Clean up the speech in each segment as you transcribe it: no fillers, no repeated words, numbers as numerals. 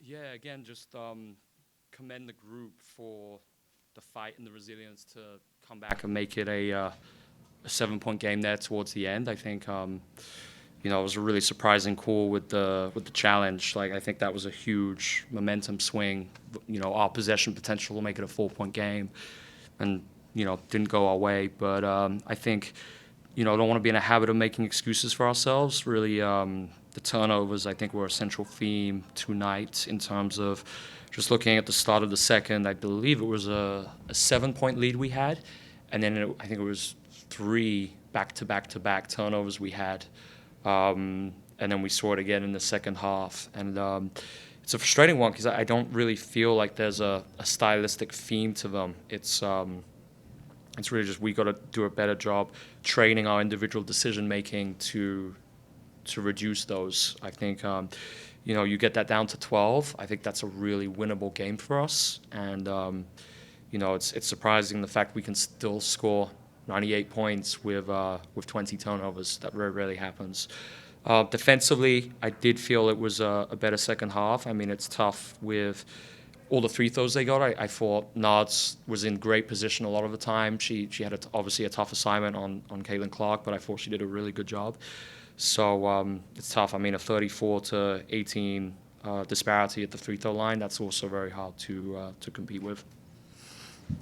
Yeah, again, just commend the group for the fight and the resilience to come back and make it a 7-point game there towards the end. I think it was a really surprising call with the challenge. Like I think that was a huge momentum swing. Our possession potential will make it a 4-point game, and didn't go our way. But I think I don't want to be in a habit of making excuses for ourselves. Really, the turnovers I think were a central theme tonight in terms of just looking at the start of the second. I believe it was a 7-point lead we had, and then I think it was 3 back-to-back turnovers we had. And then we saw it again in the second half. And it's a frustrating one because I don't really feel like there's a stylistic theme to them. It's really just we got to do a better job training our individual decision-making to reduce those. I think, you get that down to 12. I think that's a really winnable game for us. And, it's surprising the fact we can still score 98 points with 20 turnovers. That very rarely happens. Defensively, I did feel it was a better second half. I mean, it's tough with all the free throws they got. I thought Nards was in great position a lot of the time. She had obviously a tough assignment on Caitlin Clark, but I thought she did a really good job. So it's tough. I mean, a 34-18 disparity at the free throw line, that's also very hard to compete with.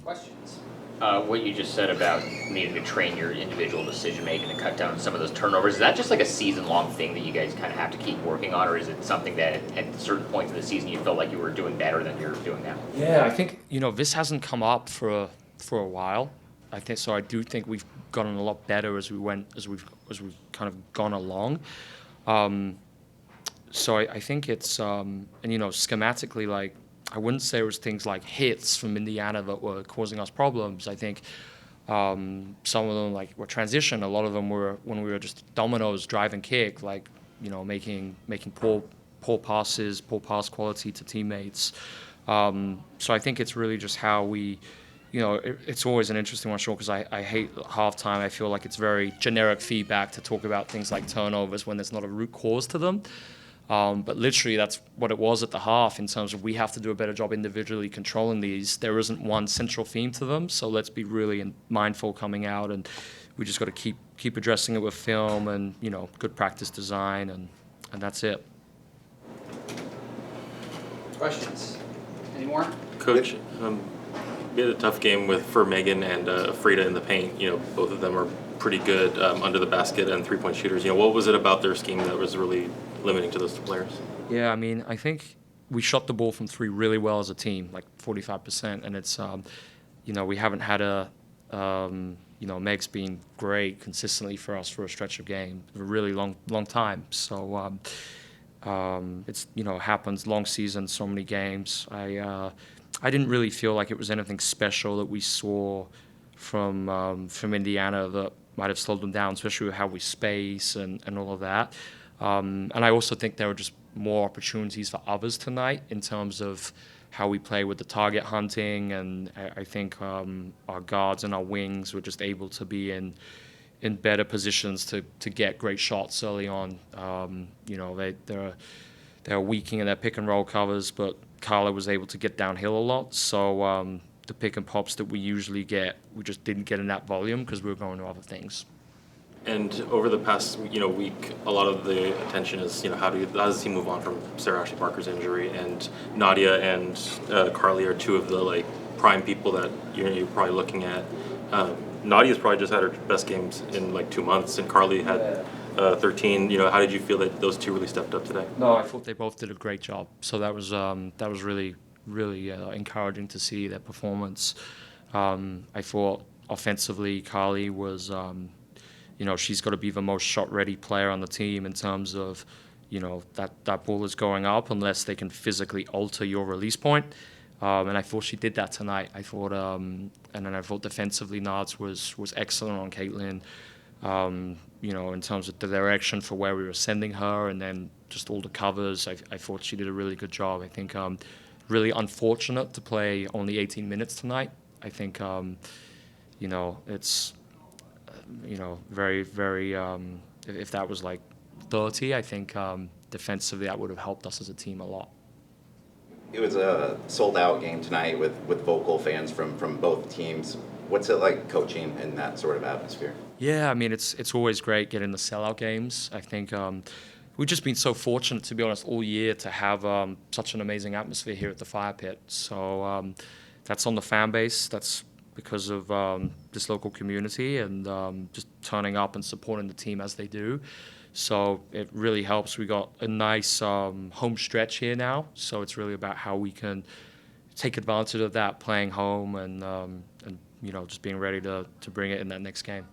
Questions? What you just said about needing to train your individual decision making to cut down some of those turnovers, is that just like a season-long thing that you guys kind of have to keep working on, or is it something that at certain points in the season you felt like you were doing better than you're doing now? Yeah, I think this hasn't come up for a while. I think so. I do think we've gotten a lot better as we've kind of gone along. So I think it's and schematically, like, I wouldn't say it was things like hits from Indiana that were causing us problems. I think some of them were transition. A lot of them were when we were just dominoes, drive and kick, making poor passes, poor pass quality to teammates. So I think it's really just how we, it's always an interesting one, sure, because I hate halftime. I feel like it's very generic feedback to talk about things like turnovers when there's not a root cause to them. But literally, that's what it was at the half in terms of we have to do a better job individually controlling these. There isn't one central theme to them, so let's be really mindful coming out, and we just got to keep addressing it with film and good practice design, and that's it. Questions? Any more? Coach, we had a tough game for Megan and Frida in the paint. Both of them are pretty good under the basket and three-point shooters. What was it about their scheme that was really limiting to those two players? Yeah, I mean, I think we shot the ball from 3 really well as a team, like 45%, and it's, we haven't had Meg's been great consistently for us for a stretch of game, a really long time. So it's happens, long season, so many games. I didn't really feel like it was anything special that we saw from Indiana that might have slowed them down, especially with how we space and all of that. And I also think there were just more opportunities for others tonight in terms of how we play with the target hunting, and I think our guards and our wings were just able to be in better positions to get great shots early on. They're weaking in their pick and roll covers, but Carla was able to get downhill a lot. So the pick and pops that we usually get, we just didn't get in that volume because we were going to other things. And over the past week, a lot of the attention is how does the team move on from Sarah Ashley Parker's injury, and Nadia and Carly are two of the prime people that you're probably looking at. Nadia's probably just had her best games in 2 months, and Carly had 13. How did you feel that those two really stepped up today? No, I thought they both did a great job. So that was really encouraging to see their performance. I thought offensively, Carly was. She's got to be the most shot-ready player on the team in terms of, that ball is going up unless they can physically alter your release point. And I thought she did that tonight. I thought, and then I thought defensively, Nards was excellent on Caitlin. In terms of the direction for where we were sending her, and then just all the covers. I thought she did a really good job. I think really unfortunate to play only 18 minutes tonight. I think, it's. Very, very, if that was 30, I think defensively that would have helped us as a team a lot. It was a sold-out game tonight with vocal fans from both teams. What's it like coaching in that sort of atmosphere? Yeah, I mean, it's always great getting the sellout games. I think we've just been so fortunate, to be honest, all year to have such an amazing atmosphere here at the Fire Pit. So that's on the fan base. That's because of this local community and just turning up and supporting the team as they do. So it really helps. We got a nice home stretch here now. So it's really about how we can take advantage of that playing home and just being ready to bring it in that next game.